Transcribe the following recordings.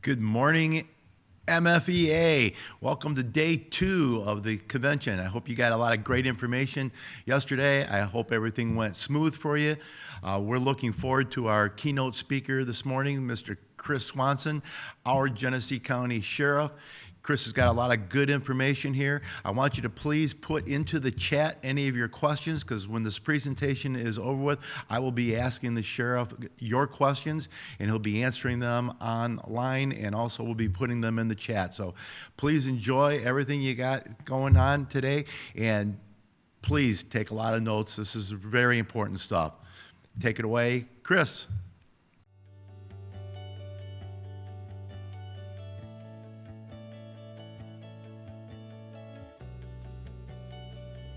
Good morning, MFEA. Welcome to day 2 of the convention. I hope you got a lot of great information yesterday. I hope everything went smooth for you. We're looking forward to our keynote speaker this morning, Mr. Chris Swanson, our Genesee County Sheriff. Chris has got a lot of good information here. I want you to please put into the chat any of your questions, because when this presentation is over with, I will be asking the sheriff your questions, and he'll be answering them online, and also we'll be putting them in the chat. So please enjoy everything you got going on today, and please take a lot of notes. This is very important stuff. Take it away, Chris.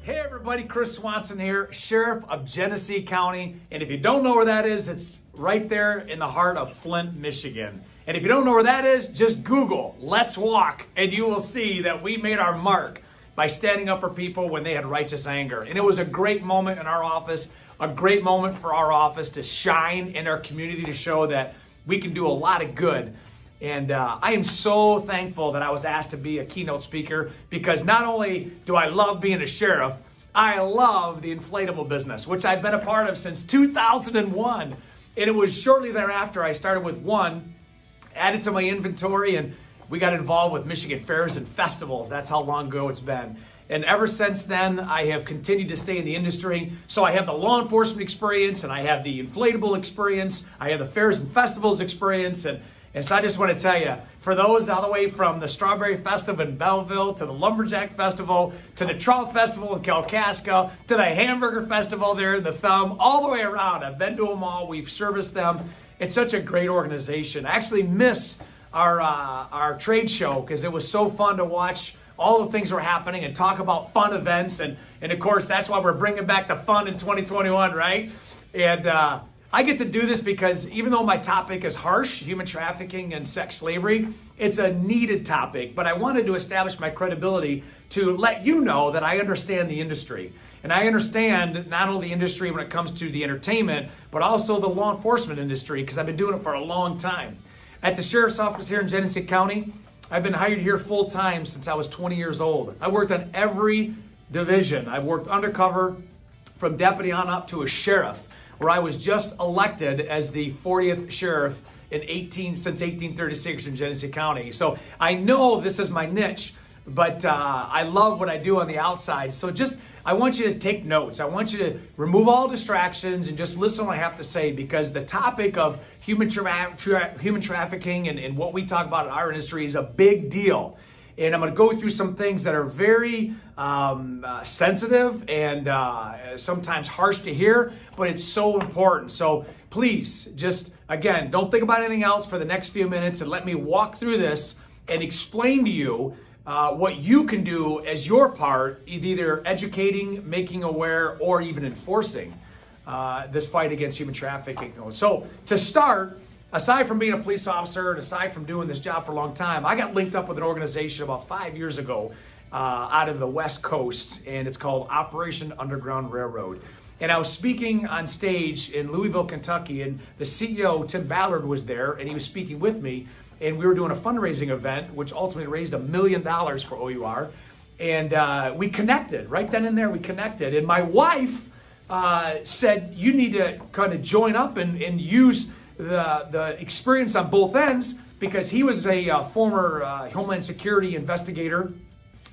Hey everybody, Chris Swanson here, Sheriff of Genesee County. And if you don't know where that is, it's right there in the heart of Flint, Michigan. And if you don't know where that is, just Google Let's Walk, and you will see that we made our mark by standing up for people when they had righteous anger. And it was a great moment in our office, a great moment for our office to shine in our community, to show that we can do a lot of good. And I am so thankful that I was asked to be a keynote speaker, because not only do I love being a sheriff, I love the inflatable business, which I've been a part of since 2001. And it was shortly thereafter I started with one, added to my inventory, and we got involved with Michigan fairs and festivals. That's how long ago it's been. And ever since then, I have continued to stay in the industry. So I have the law enforcement experience, and I have the inflatable experience, I have the fairs and festivals experience, and so I just want to tell you, for those all the way from the Strawberry Festival in Belleville, to the Lumberjack Festival, to the Trout Festival in Kalkaska, to the Hamburger Festival there in the Thumb, all the way around, I've been to them all, we've serviced them. It's such a great organization. I actually miss our trade show, because it was so fun to watch all the things that were happening and talk about fun events. And of course, that's why we're bringing back the fun in 2021, right? And I get to do this because even though my topic is harsh, human trafficking and sex slavery, it's a needed topic. But I wanted to establish my credibility to let you know that I understand the industry. And I understand not only the industry when it comes to the entertainment, but also the law enforcement industry, because I've been doing it for a long time. At the Sheriff's Office here in Genesee County, I've been hired here full time since I was 20 years old. I worked on every division. I've worked undercover from deputy on up to a sheriff, where I was just elected as the 40th sheriff since 1836 in Genesee County. So I know this is my niche, but I love what I do on the outside. So I want you to take notes. I want you to remove all distractions and just listen to what I have to say, because the topic of human trafficking and what we talk about in our industry is a big deal. And I'm going to go through some things that are very sensitive and sometimes harsh to hear, but it's so important. So please, just, again, don't think about anything else for the next few minutes, and let me walk through this and explain to you what you can do as your part, either educating, making aware, or even enforcing this fight against human trafficking. So to start, aside from being a police officer and aside from doing this job for a long time, I got linked up with an organization about 5 years ago out of the West Coast, and it's called Operation Underground Railroad. And I was speaking on stage in Louisville, Kentucky, and the CEO, Tim Ballard, was there, and he was speaking with me, and we were doing a fundraising event, which ultimately raised $1 million for OUR, and we connected. Right then and there, we connected, and my wife said, you need to kind of join up and use the experience on both ends, because he was a former Homeland Security investigator,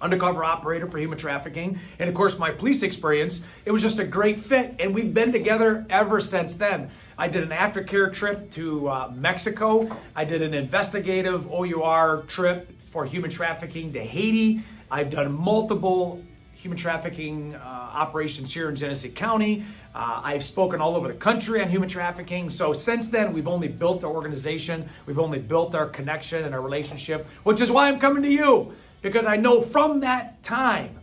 undercover operator for human trafficking, and of course my police experience. It was just a great fit, and we've been together ever since then. I did an aftercare trip to Mexico. I did an investigative OUR trip for human trafficking to Haiti. I've done multiple human trafficking operations here in Genesee County. I've spoken all over the country on human trafficking. So since then, we've only built our organization. We've only built our connection and our relationship, which is why I'm coming to you, because I know from that time,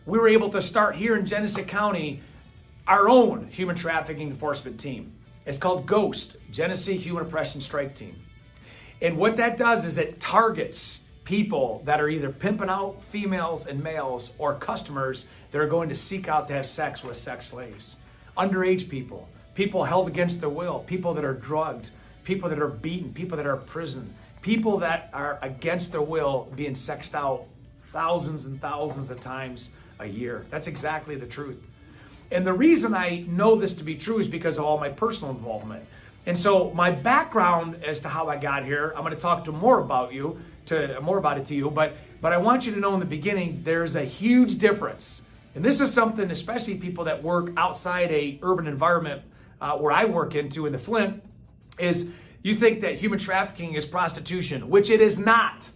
we were able to start here in Genesee County our own human trafficking enforcement team. It's called GHOST, Genesee Human Oppression Strike Team. And what that does is it targets people that are either pimping out females and males, or customers that are going to seek out to have sex with sex slaves. Underage people held against their will, people that are drugged, people that are beaten, people that are in prison, people that are against their will being sexed out thousands and thousands of times a year. That's exactly the truth. And the reason I know this to be true is because of all my personal involvement. And so my background as to how I got here, I'm going to talk more about it to you, but I want you to know in the beginning, there's a huge difference. And this is something, especially people that work outside a urban environment where I work into in the Flint, is you think that human trafficking is prostitution, which it is not.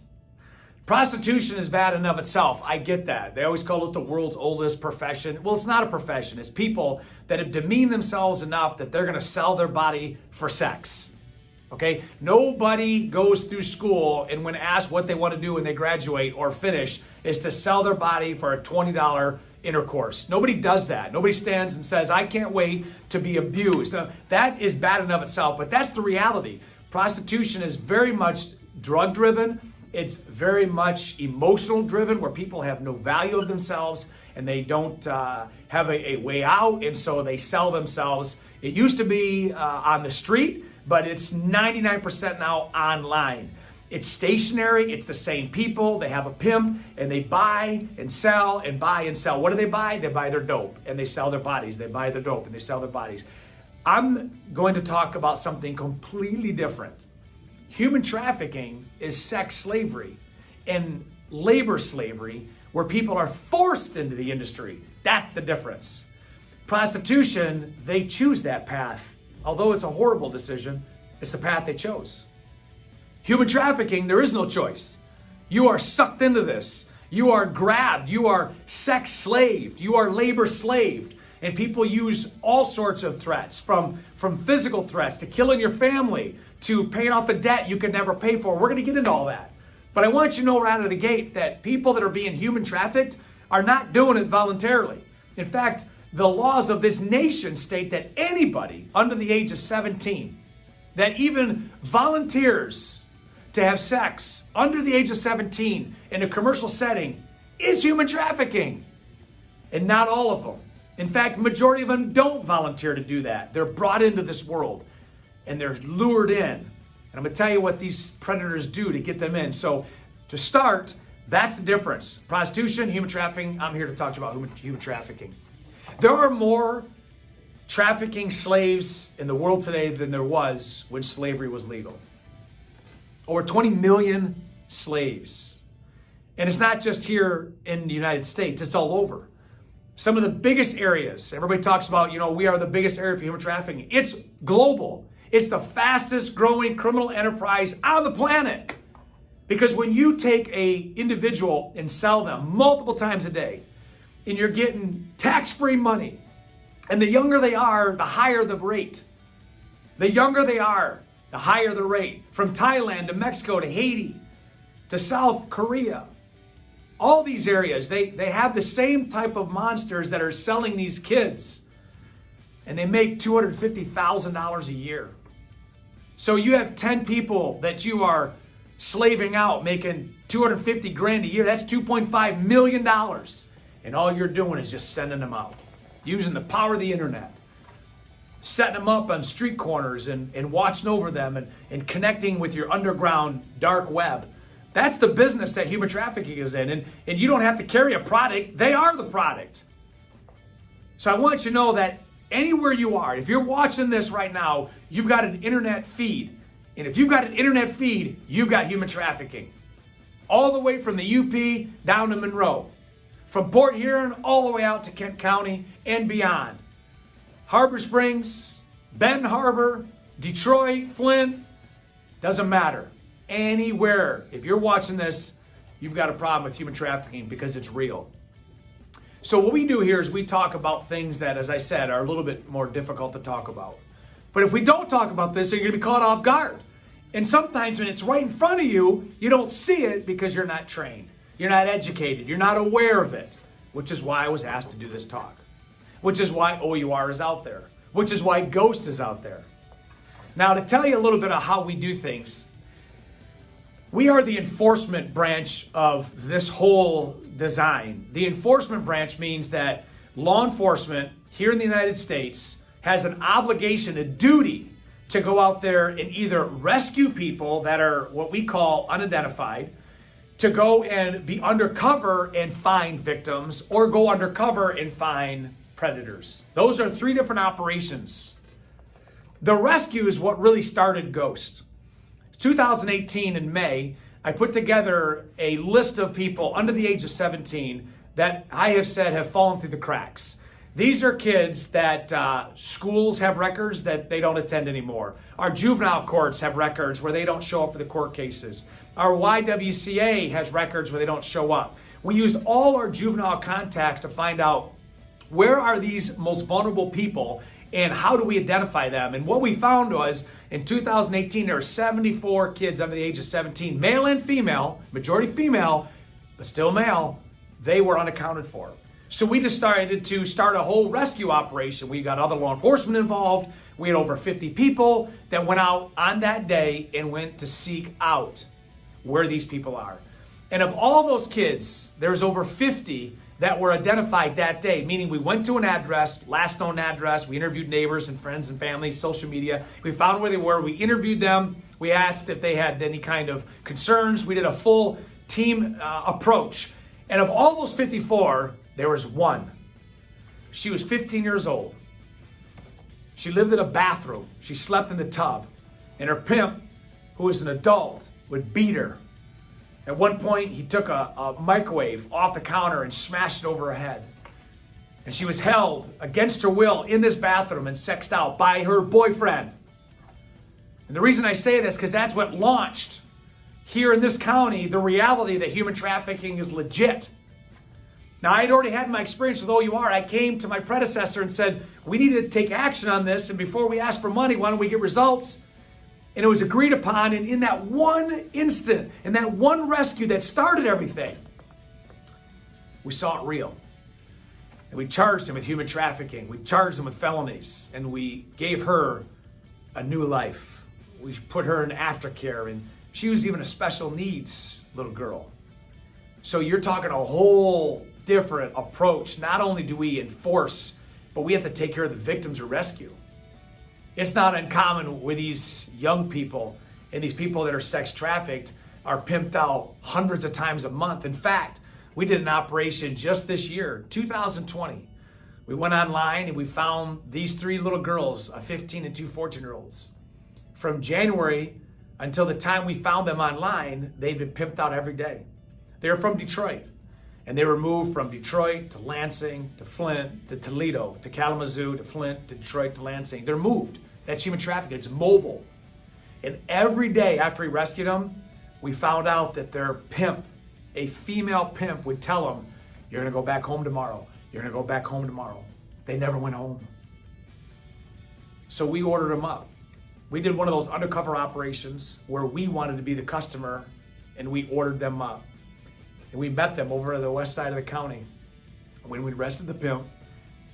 Prostitution is bad in of itself. I get that. They always call it the world's oldest profession. Well, it's not a profession. It's people that have demeaned themselves enough that they're going to sell their body for sex. Okay? Nobody goes through school and when asked what they want to do when they graduate or finish is to sell their body for a $20 intercourse. Nobody does that. Nobody stands and says, I can't wait to be abused. Now, that is bad in of itself, but that's the reality. Prostitution is very much drug driven. It's very much emotional driven where people have no value of themselves and they don't have a way out, and so they sell themselves. It used to be on the street, but it's 99% now online. It's stationary. It's the same people. They have a pimp and they buy and sell and buy and sell. What do they buy? They buy their dope and they sell their bodies. They buy their dope and they sell their bodies. I'm going to talk about something completely different. Human trafficking is sex slavery and labor slavery where people are forced into the industry. That's the difference. Prostitution, they choose that path. Although it's a horrible decision, it's the path they chose. Human trafficking, there is no choice. You are sucked into this. You are grabbed. You are sex slaved. You are labor slaved. And people use all sorts of threats, from physical threats to killing your family to paying off a debt you could never pay for. We're going to get into all that. But I want you to know right out of the gate that people that are being human trafficked are not doing it voluntarily. In fact, the laws of this nation state that anybody under the age of 17, that even volunteers to have sex under the age of 17 in a commercial setting is human trafficking. And not all of them. In fact, majority of them don't volunteer to do that. They're brought into this world and they're lured in. And I'm going to tell you what these predators do to get them in. So to start, that's the difference. Prostitution, human trafficking. I'm here to talk to you about human trafficking. There are more trafficking slaves in the world today than there was when slavery was legal. Over 20 million slaves. And it's not just here in the United States, it's all over. Some of the biggest areas, everybody talks about, we are the biggest area for human trafficking. It's global. It's the fastest growing criminal enterprise on the planet. Because when you take an individual and sell them multiple times a day, and you're getting tax-free money, and the younger they are, the higher the rate. The younger they are, the higher the rate. From Thailand to Mexico to Haiti to South Korea. All these areas, they have the same type of monsters that are selling these kids. And they make $250,000 a year. So you have 10 people that you are slaving out, making $250,000 a year. That's $2.5 million. And all you're doing is just sending them out. Using the power of the internet. Setting them up on street corners and watching over them and connecting with your underground dark web. That's the business that human trafficking is in. And you don't have to carry a product. They are the product. So I want you to know that anywhere you are, if you're watching this right now, you've got an internet feed. And if you've got an internet feed, you've got human trafficking. All the way from the UP down to Monroe. From Port Huron all the way out to Kent County and beyond. Harbor Springs, Benton Harbor, Detroit, Flint, doesn't matter. Anywhere, if you're watching this, you've got a problem with human trafficking because it's real. So what we do here is we talk about things that, as I said, are a little bit more difficult to talk about. But if we don't talk about this, you're going to be caught off guard. And sometimes when it's right in front of you, you don't see it because you're not trained. You're not educated. You're not aware of it, which is why I was asked to do this talk, which is why OUR is out there, which is why Ghost is out there. Now, to tell you a little bit of how we do things, we are the enforcement branch of this whole design. The enforcement branch means that law enforcement here in the United States has an obligation, a duty to go out there and either rescue people that are what we call unidentified, to go and be undercover and find victims, or go undercover and find predators. Those are three different operations. The rescue is what really started Ghost. 2018 in May, I put together a list of people under the age of 17 that I have said have fallen through the cracks. These are kids that schools have records that they don't attend anymore. Our juvenile courts have records where they don't show up for the court cases. Our YWCA has records where they don't show up. We used all our juvenile contacts to find out where are these most vulnerable people and how do we identify them. And what we found was in 2018, there were 74 kids under the age of 17, male and female, majority female, but still male. They were unaccounted for. So we decided to start a whole rescue operation. We got other law enforcement involved. We had over 50 people that went out on that day and went to seek out where these people are. And of all those kids, there's over 50 that were identified that day, meaning we went to an address, last known address, we interviewed neighbors and friends and family, social media. We found where they were, we interviewed them, we asked if they had any kind of concerns. We did a full team approach. And of all those 54, there was one. She was 15 years old. She lived in a bathroom. She slept in the tub. And her pimp, who was an adult, would beat her. At one point, he took a microwave off the counter and smashed it over her head. And she was held against her will in this bathroom and sexed out by her boyfriend. And the reason I say this, because that's what launched here in this county the reality that human trafficking is legit. Now, I had already had my experience with OUR. I came to my predecessor and said, we need to take action on this. And before we ask for money, why don't we get results? And it was agreed upon. And in that one instant, in that one rescue that started everything, we saw it real. And we charged him with human trafficking. We charged him with felonies. And we gave her a new life. We put her in aftercare. And she was even a special needs little girl. So you're talking a whole different approach. Not only do we enforce, but we have to take care of the victims we rescue. It's not uncommon with these young people and these people that are sex trafficked are pimped out hundreds of times a month. In fact, we did an operation just this year, 2020. We went online and we found these three little girls, a 15 and two 14-year-olds. From January until the time we found them online, they'd been pimped out every day. They were from Detroit. And they were moved from Detroit to Lansing, to Flint, to Toledo, to Kalamazoo, to Flint, to Detroit, to Lansing. They're moved. That's human trafficking. It's mobile. And every day after we rescued them, we found out that their pimp, a female pimp, would tell them, you're going to go back home tomorrow. You're going to go back home tomorrow. They never went home. So we ordered them up. We did one of those undercover operations where we wanted to be the customer and we ordered them up. And we met them over the west side of the county when we arrested the pimp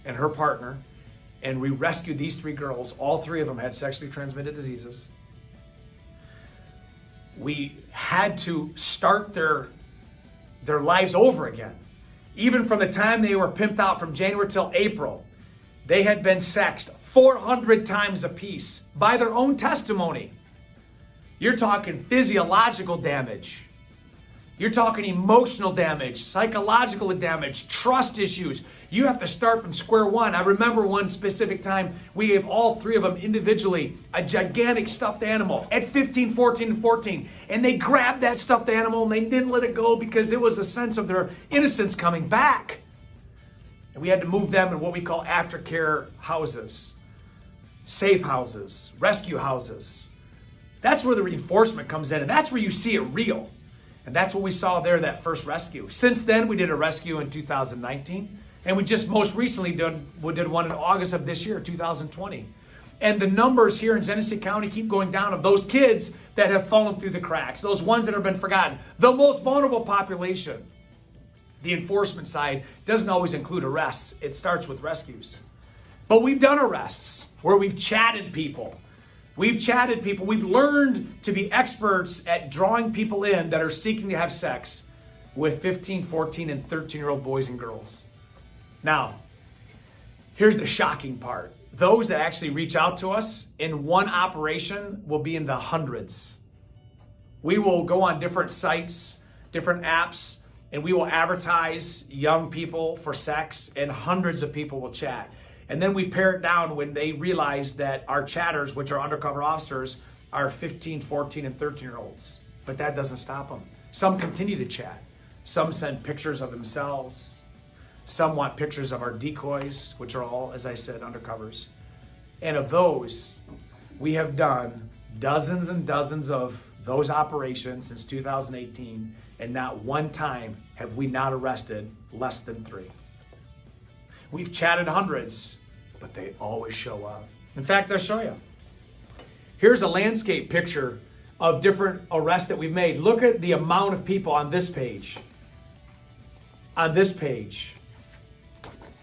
and her partner, and we rescued these three girls. All three of them had sexually transmitted diseases. We had to start their lives over again. Even from the time they were pimped out from January till April, they had been sexed 400 times apiece by their own testimony. You're talking physiological damage. You're talking emotional damage, psychological damage, trust issues. You have to start from square one. I remember one specific time we gave all three of them individually a gigantic stuffed animal at 15, 14, and 14. And they grabbed that stuffed animal and they didn't let it go because it was a sense of their innocence coming back. And we had to move them in what we call aftercare houses, safe houses, rescue houses. That's where the reinforcement comes in, and that's where you see it real. And that's what we saw there, that first rescue. Since then, we did a rescue in 2019. And we just most recently did one in August of this year, 2020. And the numbers here in Genesee County keep going down of those kids that have fallen through the cracks, those ones that have been forgotten, the most vulnerable population. The enforcement side doesn't always include arrests. It starts with rescues. But we've done arrests where we've chatted people. We've learned to be experts at drawing people in that are seeking to have sex with 15, 14, and 13-year-old boys and girls. Now, here's the shocking part. those that actually reach out to us in one operation will be in the hundreds. We will go on different sites, different apps, and we will advertise young people for sex, and hundreds of people will chat. And then we pare it down when they realize that our chatters, which are undercover officers, are 15, 14, and 13-year-olds. But that doesn't stop them. Some continue to chat. Some send pictures of themselves. Some want pictures of our decoys, which are all, as I said, undercovers. And of those, we have done dozens and dozens of those operations since 2018, and not one time have we not arrested less than 3. We've chatted hundreds, but they always show up. In fact, I'll show you. Here's a landscape picture of different arrests that we've made. Look at the amount of people on this page. On this page.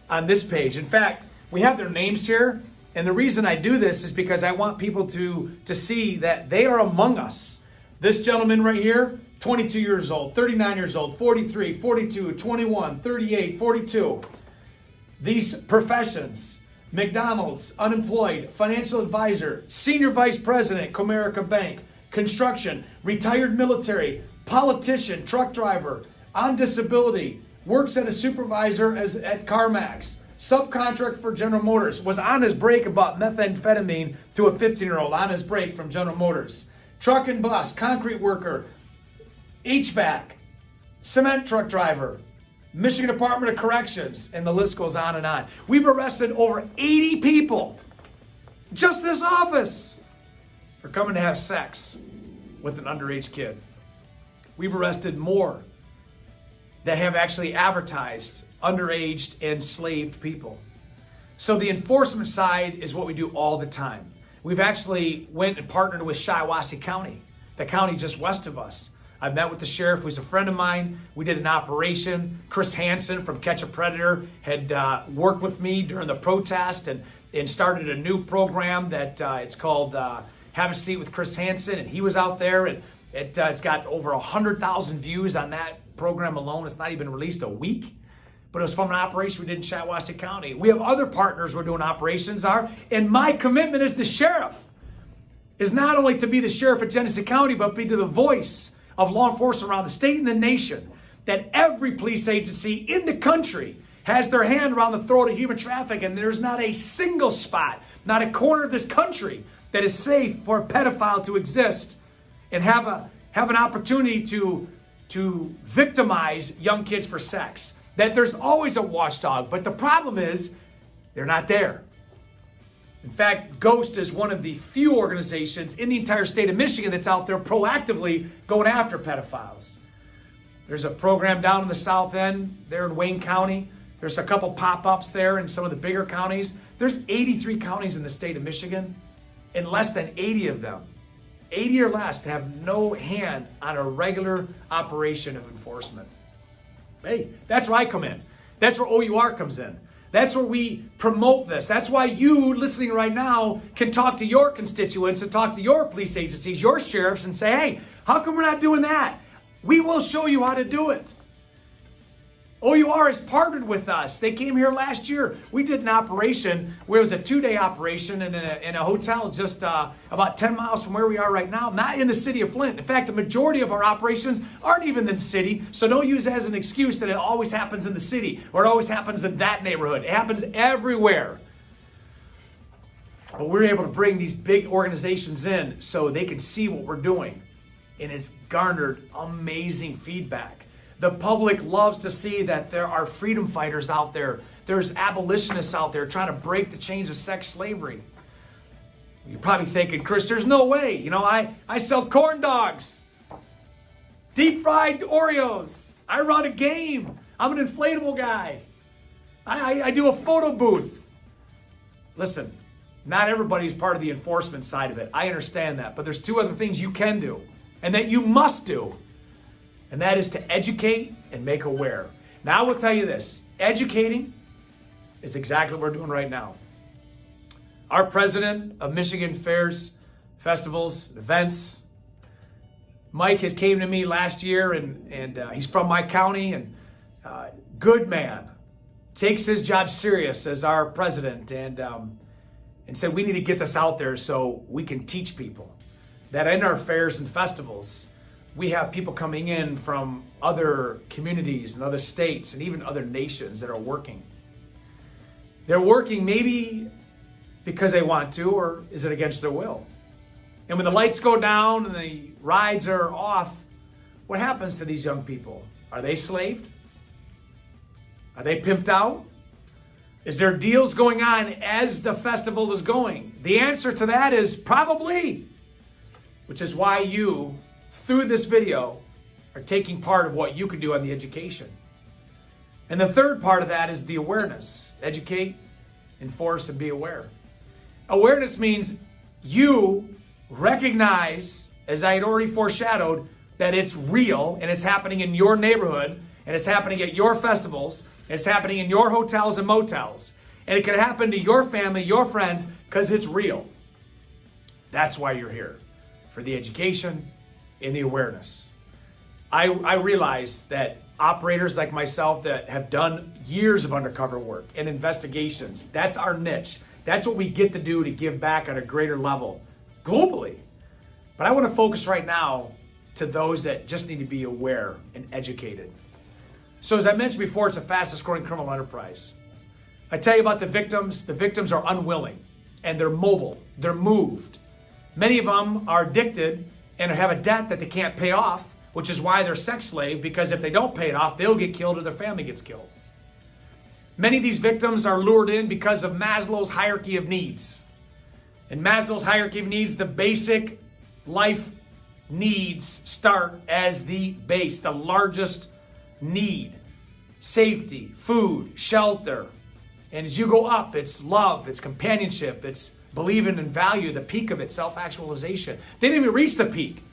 On this page. In fact, we have their names here, and the reason I do this is because I want people to see that they are among us. This gentleman right here, 22 years old, 39 years old, 43, 42, 21, 38, 42. These professions: McDonald's, unemployed, financial advisor, senior vice president, Comerica Bank, construction, retired military, politician, truck driver, on disability, works as a supervisor at CarMax, subcontract for General Motors, was on his break and bought methamphetamine to a 15-year-old on his break from General Motors, truck and bus, concrete worker, HVAC, cement truck driver, Michigan Department of Corrections, and the list goes on and on. We've arrested over 80 people, just this office, for coming to have sex with an underage kid. We've arrested more that have actually advertised underage and enslaved people. So the enforcement side is what we do all the time. We've actually went and partnered with Shiawassee County, the county just west of us. I met with the sheriff, who's a friend of mine. We did an operation. Chris Hansen from Catch a Predator had worked with me during the protest and started a new program that it's called Have a Seat with Chris Hansen. And he was out there, and it's got over 100,000 views on that program alone. It's not even released a week, but it was from an operation we did in Shiawassee County. We have other partners we're doing operations are, and my commitment as the sheriff is not only to be the sheriff of Genesee County, but be to the voice of law enforcement around the state and the nation, that every police agency in the country has their hand around the throat of human trafficking, and there's not a single spot, not a corner of this country that is safe for a pedophile to exist and have an opportunity to victimize young kids for sex. That there's always a watchdog, but the problem is they're not there. In fact, Ghost is one of the few organizations in the entire state of Michigan that's out there proactively going after pedophiles. There's a program down in the south end, there in Wayne County. There's a couple pop-ups there in some of the bigger counties. There's 83 counties in the state of Michigan, and less than 80 of them, 80 or less, have no hand on a regular operation of enforcement. Hey, that's where I come in. That's where OUR comes in. That's where we promote this. That's why you listening right now can talk to your constituents and talk to your police agencies, your sheriffs, and say, hey, how come we're not doing that? We will show you how to do it. OUR has partnered with us. They came here last year. We did an operation where it was a 2-day operation in a hotel just about 10 miles from where we are right now, not in the city of Flint. In fact, the majority of our operations aren't even in the city, so don't use it as an excuse that it always happens in the city or it always happens in that neighborhood. It happens everywhere. But we're able to bring these big organizations in so they can see what we're doing, and it's garnered amazing feedback. The public loves to see that there are freedom fighters out there. There's abolitionists out there trying to break the chains of sex slavery. You're probably thinking, Chris, there's no way. You know, I sell corn dogs, deep fried Oreos. I run a game. I'm an inflatable guy. I do a photo booth. Listen, not everybody's part of the enforcement side of it. I understand that. But there's 2 other things you can do and that you must do. And that is to educate and make aware. Now I will tell you this. Educating is exactly what we're doing right now. Our president of Michigan Fairs, Festivals, Events, Mike has came to me last year, and he's from my county, and good man, takes his job serious as our president, and and said we need to get this out there so we can teach people that in our fairs and festivals, we have people coming in from other communities and other states and even other nations that are working. They're working maybe because they want to, or is it against their will? And when the lights go down and the rides are off, what happens to these young people? Are they slaved? Are they pimped out? Is there deals going on as the festival is going? The answer to that is probably, which is why you, through this video, are taking part of what you can do on the education. And the third part of that is the awareness. Educate, enforce, and be aware. Awareness means you recognize, as I had already foreshadowed, that it's real and it's happening in your neighborhood and it's happening at your festivals. It's happening in your hotels and motels. And it could happen to your family, your friends, because it's real. That's why you're here, for the education and the awareness. I realize that operators like myself that have done years of undercover work and investigations, that's our niche. That's what we get to do to give back at a greater level globally. But I want to focus right now to those that just need to be aware and educated. So as I mentioned before, it's the fastest growing criminal enterprise. I tell you about the victims. The victims are unwilling and they're mobile. They're moved. Many of them are addicted and have a debt that they can't pay off, which is why they're sex slave, because if they don't pay it off, they'll get killed or their family gets killed. Many of these victims are lured in because of Maslow's hierarchy of needs. In Maslow's hierarchy of needs, the basic life needs start as the base, the largest need. Safety, food, shelter. And as you go up, it's love, it's companionship, it's believing in value, the peak of it, self-actualization. They didn't even reach the peak.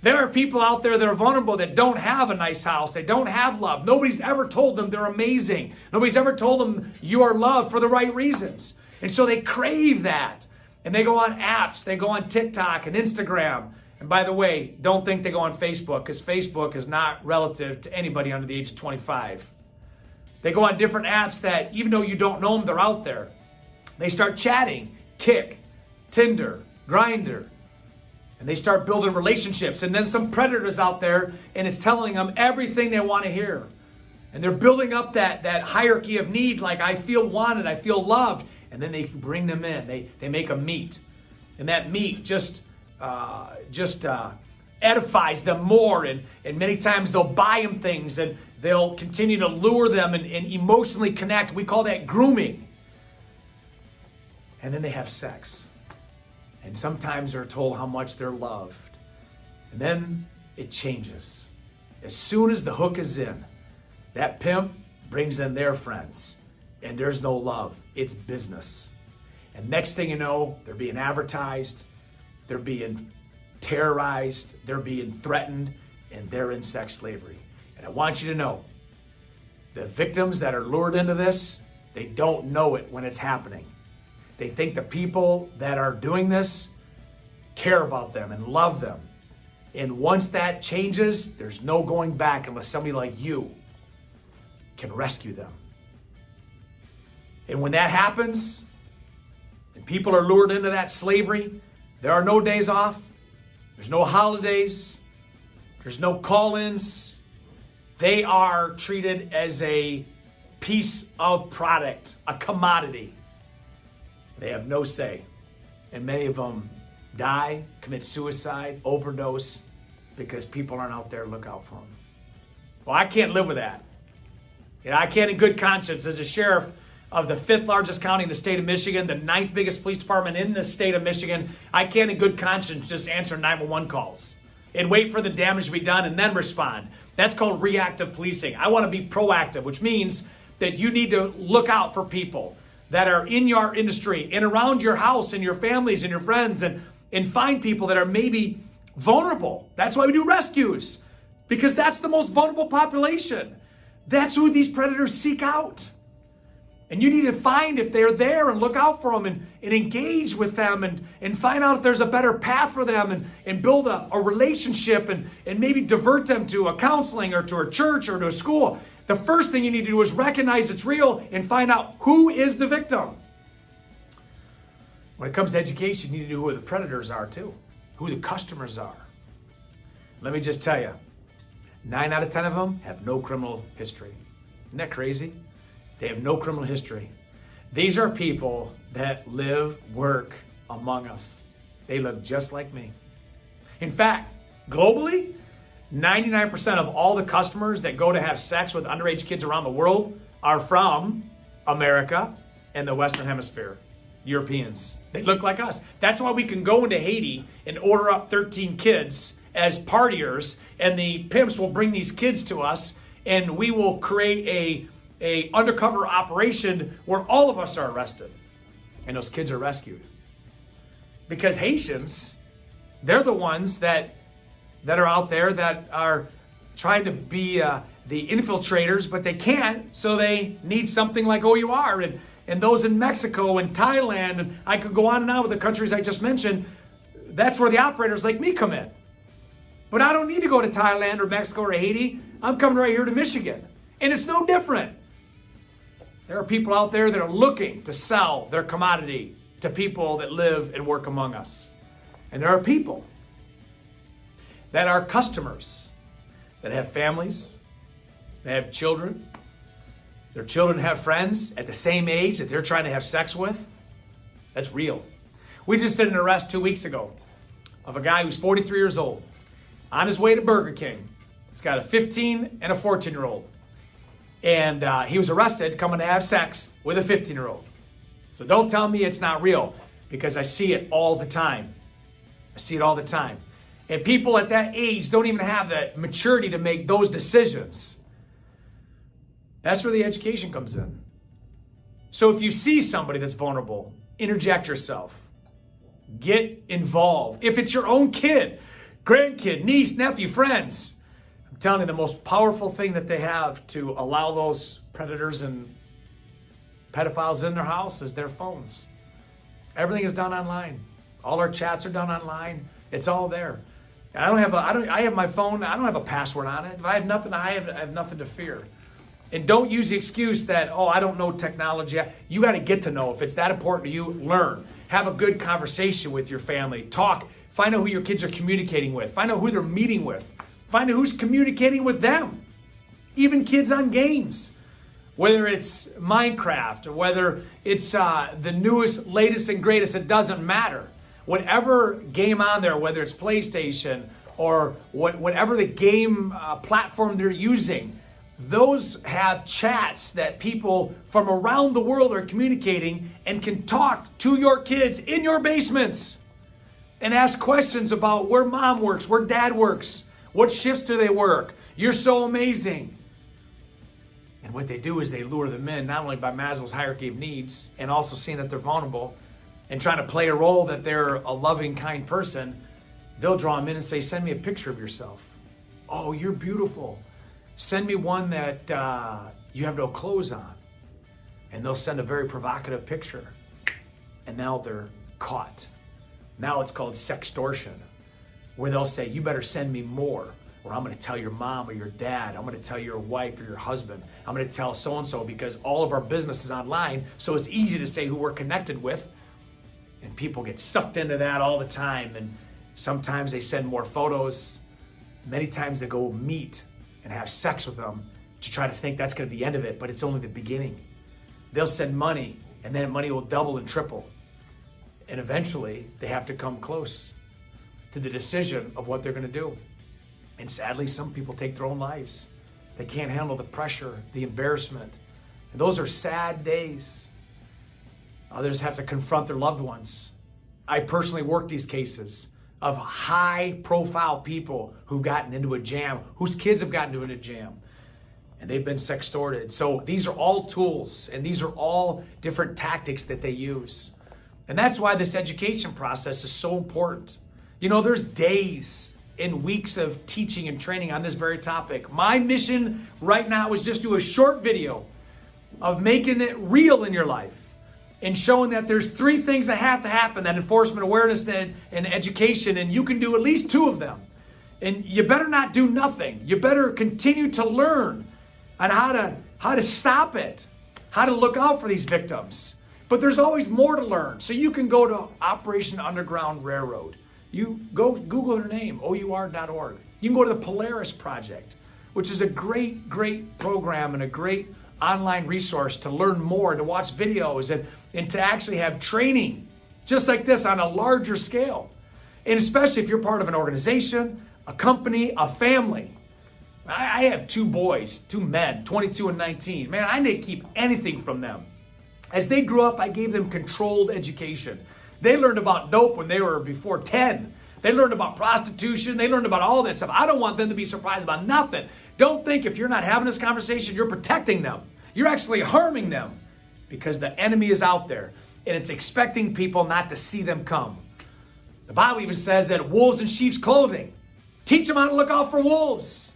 There are people out there that are vulnerable that don't have a nice house. They don't have love. Nobody's ever told them they're amazing. Nobody's ever told them you are loved for the right reasons. And so they crave that. And they go on apps. They go on TikTok and Instagram. And by the way, don't think they go on Facebook, because Facebook is not relative to anybody under the age of 25. They go on different apps that, even though you don't know them, they're out there. They start chatting. Kick, Tinder, Grindr. And they start building relationships. And then some predators out there, and it's telling them everything they want to hear. And they're building up that hierarchy of need, like I feel wanted, I feel loved. And then they bring them in. They make a meet. And that meet just edifies them more. And many times they'll buy them things and they'll continue to lure them and emotionally connect. We call that grooming. And then they have sex. And sometimes they're told how much they're loved. And then it changes. As soon as the hook is in, that pimp brings in their friends. And there's no love. It's business. And next thing you know, they're being advertised. They're being terrorized. They're being threatened. And they're in sex slavery. And I want you to know, the victims that are lured into this, they don't know it when it's happening. They think the people that are doing this care about them and love them. And once that changes, there's no going back unless somebody like you can rescue them. And when that happens, and people are lured into that slavery, there are no days off, there's no holidays, there's no call-ins. They are treated as a piece of product, a commodity. They have no say. And many of them die, commit suicide, overdose, because people aren't out there to look out for them. Well, I can't live with that. I can't in good conscience, as a sheriff of the 5th largest county in the state of Michigan, the 9th biggest police department in the state of Michigan, I can't in good conscience just answer 911 calls and wait for the damage to be done and then respond. That's called reactive policing. I want to be proactive, which means that you need to look out for people that are in your industry and around your house and your families and your friends, and find people that are maybe vulnerable. That's why we do rescues, because that's the most vulnerable population. That's who these predators seek out. And you need to find if they're there and look out for them and engage with them and find out if there's a better path for them and build a relationship and maybe divert them to a counseling or to a church or to a school. The first thing you need to do is recognize it's real and find out who is the victim. When it comes to education, you need to know who the predators are too, who the customers are. Let me just tell you, 9 out of 10 of them have no criminal history. Isn't that crazy? They have no criminal history. These are people that live, work among us. They look just like me. In fact, globally, 99% of all the customers that go to have sex with underage kids around the world are from America and the Western Hemisphere, Europeans. They look like us. That's why we can go into Haiti and order up 13 kids as partiers, and the pimps will bring these kids to us, and we will create a undercover operation where all of us are arrested, and those kids are rescued. Because Haitians, they're the ones that are out there that are trying to be the infiltrators, but they can't, so they need something like OUR. And those in Mexico and Thailand, and I could go on and on with the countries I just mentioned, that's where the operators like me come in. But I don't need to go to Thailand or Mexico or Haiti. I'm coming right here to Michigan. And it's no different. There are people out there that are looking to sell their commodity to people that live and work among us. And there are people that are customers that have families, they have children. Their children have friends at the same age that they're trying to have sex with. That's real. We just did an arrest 2 weeks ago of a guy who's 43 years old on his way to Burger King. He's got a 15 and a 14-year-old. And he was arrested coming to have sex with a 15-year-old. So don't tell me it's not real, because I see it all the time. I see it all the time. And people at that age don't even have the maturity to make those decisions. That's where the education comes in. So if you see somebody that's vulnerable, interject yourself. Get involved. If it's your own kid, grandkid, niece, nephew, friends, I'm telling you, the most powerful thing that they have to allow those predators and pedophiles in their house is their phones. Everything is done online. All our chats are done online. It's all there. I have my phone. I don't have a password on it. If I have nothing, I have nothing to fear. And don't use the excuse that, oh, I don't know technology. You got to get to know. If it's that important to you, learn. Have a good conversation with your family. Talk. Find out who your kids are communicating with. Find out who they're meeting with. Find out who's communicating with them. Even kids on games. Whether it's Minecraft or whether it's the newest, latest, and greatest, it doesn't matter. Whatever game on there, whether it's PlayStation or whatever the game platform they're using, those have chats that people from around the world are communicating and can talk to your kids in your basements and ask questions about where mom works, where dad works, what shifts do they work. You're so amazing. And what they do is they lure them in, not only by Maslow's hierarchy of needs and also seeing that they're vulnerable and trying to play a role that they're a loving, kind person. They'll draw them in and say, send me a picture of yourself. Oh, you're beautiful. Send me one that you have no clothes on. And they'll send a very provocative picture. And now they're caught. Now it's called sextortion, where they'll say, you better send me more, or I'm going to tell your mom or your dad. I'm going to tell your wife or your husband. I'm going to tell so-and-so, because all of our business is online, so it's easy to say who we're connected with. And people get sucked into that all the time. And sometimes they send more photos. Many times they go meet and have sex with them to try to think that's going to be the end of it, but it's only the beginning. They'll send money, and then money will double and triple. And eventually, they have to come close to the decision of what they're going to do. And sadly, some people take their own lives. They can't handle the pressure, the embarrassment. And those are sad days. Others have to confront their loved ones. I personally worked these cases of high-profile people who've gotten into a jam, whose kids have gotten into a jam, and they've been sextorted. So these are all tools, and these are all different tactics that they use. And that's why this education process is so important. You know, there's days and weeks of teaching and training on this very topic. My mission right now is just do a short video of making it real in your life and showing that there's 3 things that have to happen: that enforcement, awareness, and education, and you can do at least 2 of them. And you better not do nothing. You better continue to learn on how to stop it, how to look out for these victims. But there's always more to learn. So you can go to Operation Underground Railroad. You go Google their name, our.org. You can go to the Polaris Project, which is a great, great program and a great online resource to learn more, to watch videos, and to actually have training just like this on a larger scale. And especially if you're part of an organization, a company, a family. I have 2 boys, 2 men, 22 and 19. Man, I didn't keep anything from them. As they grew up, I gave them controlled education. They learned about dope when they were before 10. They learned about prostitution. They learned about all that stuff. I don't want them to be surprised about nothing. Don't think if you're not having this conversation, you're protecting them. You're actually harming them because the enemy is out there and it's expecting people not to see them come. The Bible even says that wolves in sheep's clothing. Teach them how to look out for wolves.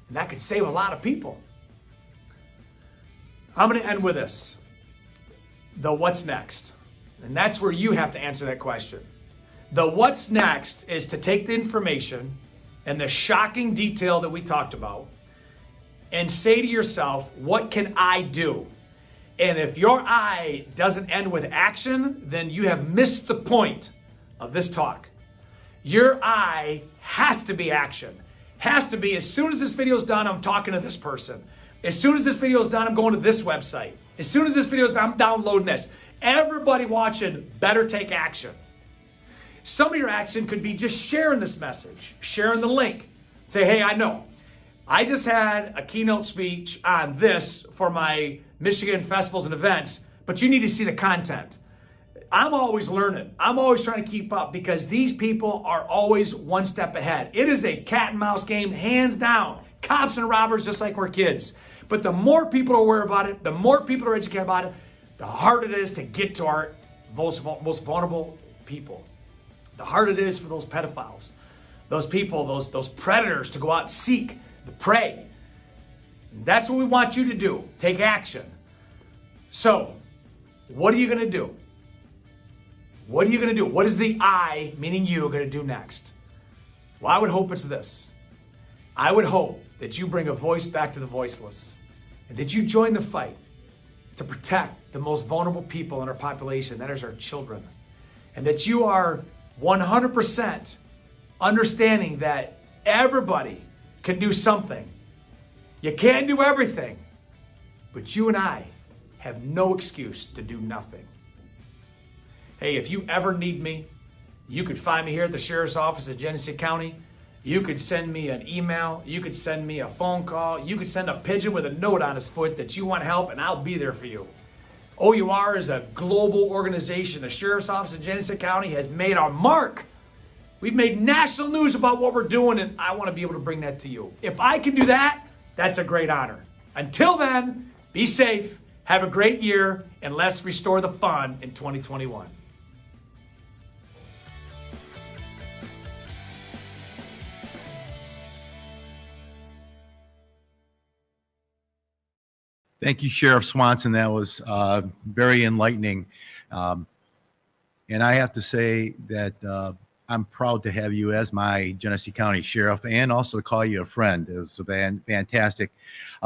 And that could save a lot of people. I'm going to end with this. The what's next. And that's where you have to answer that question. The what's next is to take the information and the shocking detail that we talked about and say to yourself, what can I do? And if your I doesn't end with action, then you have missed the point of this talk. Your I has to be action. Has to be, as soon as this video is done, I'm talking to this person. As soon as this video is done, I'm going to this website. As soon as this video is done, I'm downloading this. Everybody watching better take action. Some of your action could be just sharing this message, sharing the link. Say, hey, I know. I just had a keynote speech on this for my Michigan festivals and events, but you need to see the content. I'm always learning. I'm always trying to keep up because these people are always one step ahead. It is a cat and mouse game, hands down. Cops and robbers, just like we're kids. But the more people are aware about it, the more people are educated about it, the harder it is to get to our most vulnerable people. The harder it is for those pedophiles, those people, those predators to go out and seek the prey. And that's what we want you to do. Take action. So, what are you going to do? What are you going to do? What is the I, meaning you, going to do next? Well, I would hope it's this. I would hope that you bring a voice back to the voiceless and that you join the fight to protect the most vulnerable people in our population, that is our children, and that you are 100% understanding that everybody can do something. You can't do everything, but you and I have no excuse to do nothing. Hey, if you ever need me, you could find me here at the Sheriff's Office of Genesee County. You could send me an email. You could send me a phone call. You could send a pigeon with a note on his foot that you want help, and I'll be there for you. OUR is a global organization. The Sheriff's Office of Genesee County has made our mark. We've made national news about what we're doing, and I want to be able to bring that to you. If I can do that, that's a great honor. Until then, be safe, have a great year, and let's restore the fun in 2021. Thank you, Sheriff Swanson. That was very enlightening. And I have to say that I'm proud to have you as my Genesee County Sheriff and also to call you a friend. It was fantastic.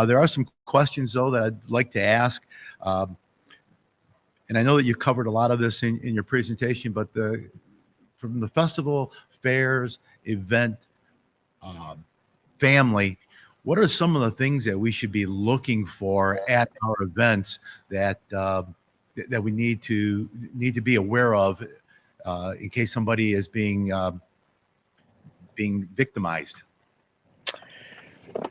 There are some questions, though, that I'd like to ask. And I know that you covered a lot of this in your presentation, but from the festival, fairs, event, family, what are some of the things that we should be looking for at our events that we need to be aware of in case somebody is being victimized?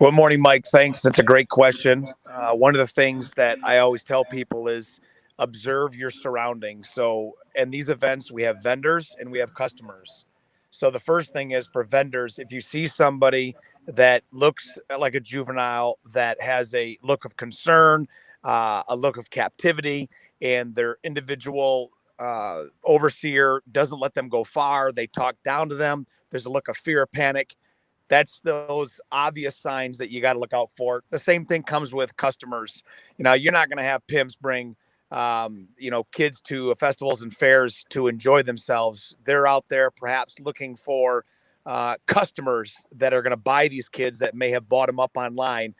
Well, morning, Mike. Thanks. That's a great question. One of the things that I always tell people is observe your surroundings. So in these events, we have vendors and we have customers. So the first thing is for vendors, if you see somebody that looks like a juvenile, that has a look of concern, a look of captivity, and their individual overseer doesn't let them go far, they talk down to them, there's a look of fear or panic, that's those obvious signs that you got to look out for. The same thing comes with customers. You know, you're not going to have pimps bring kids to festivals and fairs to enjoy themselves. They're out there perhaps looking for customers that are going to buy these kids that may have bought them up online.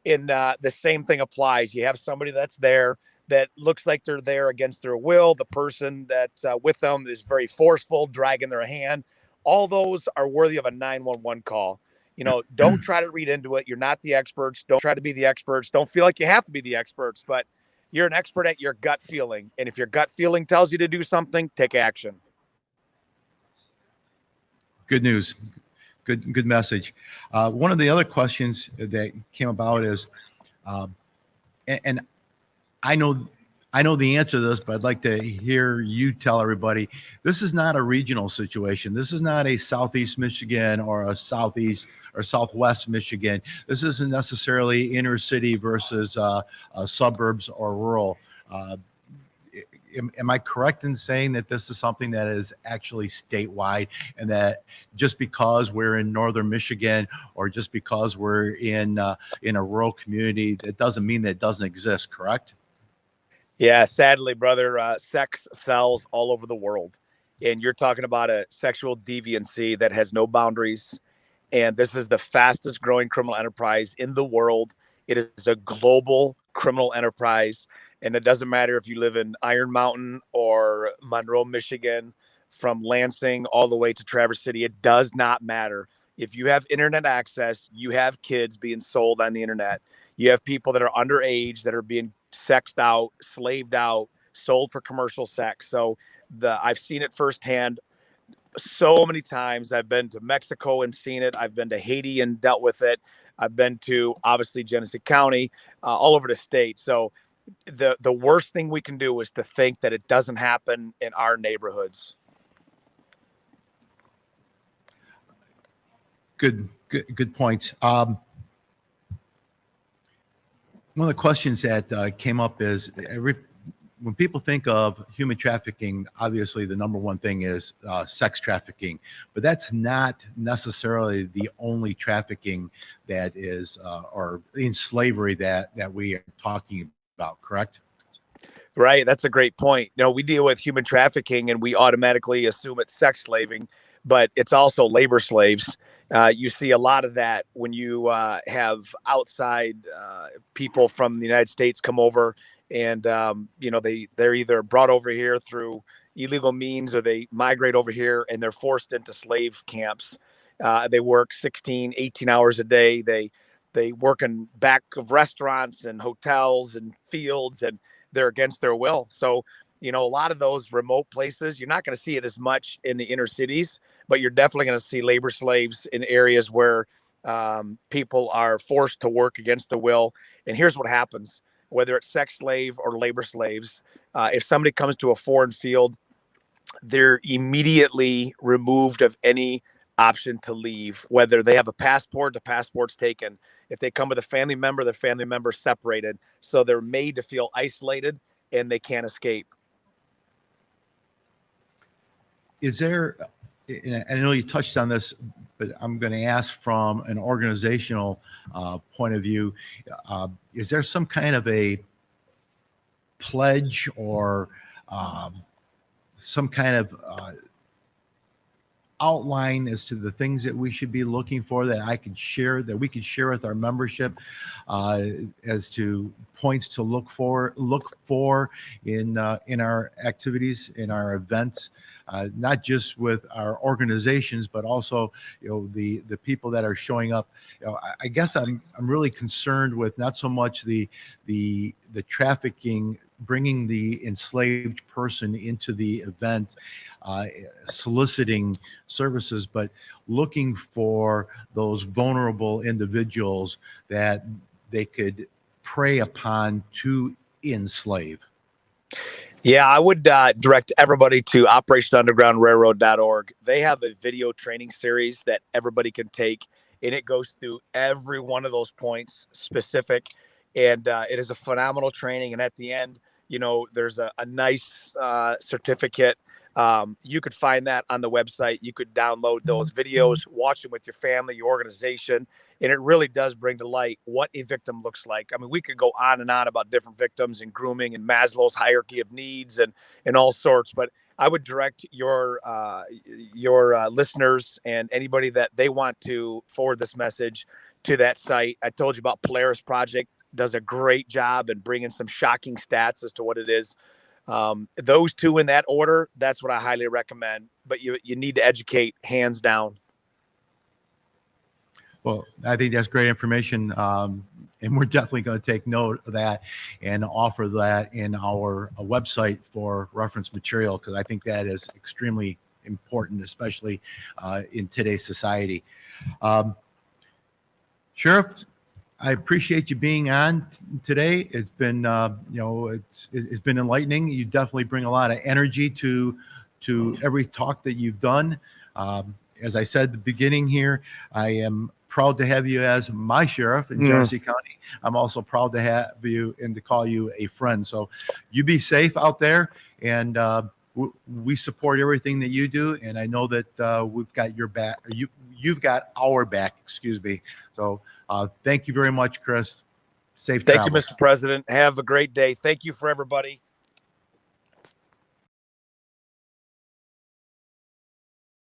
And the same thing applies. You have somebody that's there that looks like they're there against their will. The person that's with them is very forceful, dragging their hand. All those are worthy of a 911 call. Don't try to read into it. You're not the experts. Don't try to be the experts. Don't feel like you have to be the experts, but you're an expert at your gut feeling. And if your gut feeling tells you to do something, take action. Good news. Good message. One of the other questions that came about is, and I know the answer to this, but I'd like to hear you tell everybody, this is not a regional situation. This is not a Southeast Michigan or a Southeast or Southwest Michigan. This isn't necessarily inner city versus suburbs or rural. Am I correct in saying that this is something that is actually statewide, and that just because we're in northern Michigan or just because we're in a rural community, that doesn't mean that it doesn't exist, correct? Yeah, sadly, brother, sex sells all over the world. And you're talking about a sexual deviancy that has no boundaries. And this is the fastest growing criminal enterprise in the world. It is a global criminal enterprise. And it doesn't matter if you live in Iron Mountain or Monroe, Michigan, from Lansing all the way to Traverse City. It does not matter. If you have internet access, you have kids being sold on the internet. You have people that are underage that are being sexed out, slaved out, sold for commercial sex. So I've seen it firsthand so many times. I've been to Mexico and seen it. I've been to Haiti and dealt with it. I've been to obviously Genesee County, all over the state. So the worst thing we can do is to think that it doesn't happen in our neighborhoods. Good points. One of the questions that came up is when people think of human trafficking, obviously the number one thing is sex trafficking, but that's not necessarily the only trafficking that is or in slavery that we are talking about, correct? Right. That's a great point. We deal with human trafficking and we automatically assume it's sex slaving, but it's also labor slaves. You see a lot of that when you have outside people from the United States come over and, they're either brought over here through illegal means or they migrate over here and they're forced into slave camps. They work 16, 18 hours a day. They work in back of restaurants and hotels and fields, and they're against their will. So, a lot of those remote places, you're not going to see it as much in the inner cities, but you're definitely going to see labor slaves in areas where people are forced to work against their will. And here's what happens, whether it's sex slave or labor slaves. If somebody comes to a foreign field, they're immediately removed of any option to leave. Whether they have a passport, the passport's taken. If they come with a family member, the family member's separated. So they're made to feel isolated and they can't escape. Is there, and I know you touched on this, but I'm going to ask from an organizational point of view, is there some kind of a pledge or some kind of outline as to the things that we should be looking for that we could share with our membership as to points to look for in our activities, in our events, not just with our organizations, but also the people that are showing up. I guess I'm really concerned with not so much the trafficking, bringing the enslaved person into the event, soliciting services, but looking for those vulnerable individuals that they could prey upon to enslave. Yeah, I would direct everybody to OperationUndergroundRailroad.org. They have a video training series that everybody can take, and it goes through every one of those points specific. And it is a phenomenal training. And at the end, there's a nice certificate. You could find that on the website. You could download those videos, watch them with your family, your organization, and it really does bring to light what a victim looks like. I mean, we could go on and on about different victims and grooming and Maslow's hierarchy of needs and all sorts, but I would direct your listeners and anybody that they want to forward this message to that site. I told you about Polaris Project. does a great job in bringing some shocking stats as to what it is. Those two in that order, that's what I highly recommend. But you need to educate, hands down. Well, I think that's great information. And we're definitely going to take note of that and offer that in our website for reference material, because I think that is extremely important, especially in today's society. Sheriff, I appreciate you being on today. It's been, it's been enlightening. You definitely bring a lot of energy to every talk that you've done. As I said at the beginning here, I am proud to have you as my sheriff in Genesee County. I'm also proud to have you and to call you a friend. So you be safe out there, and we support everything that you do. And I know that we've got your back. You've got our back. Excuse me. So thank you very much, Chris. Safe Thank you, travels. Mr. President. Have a great day. Thank you for everybody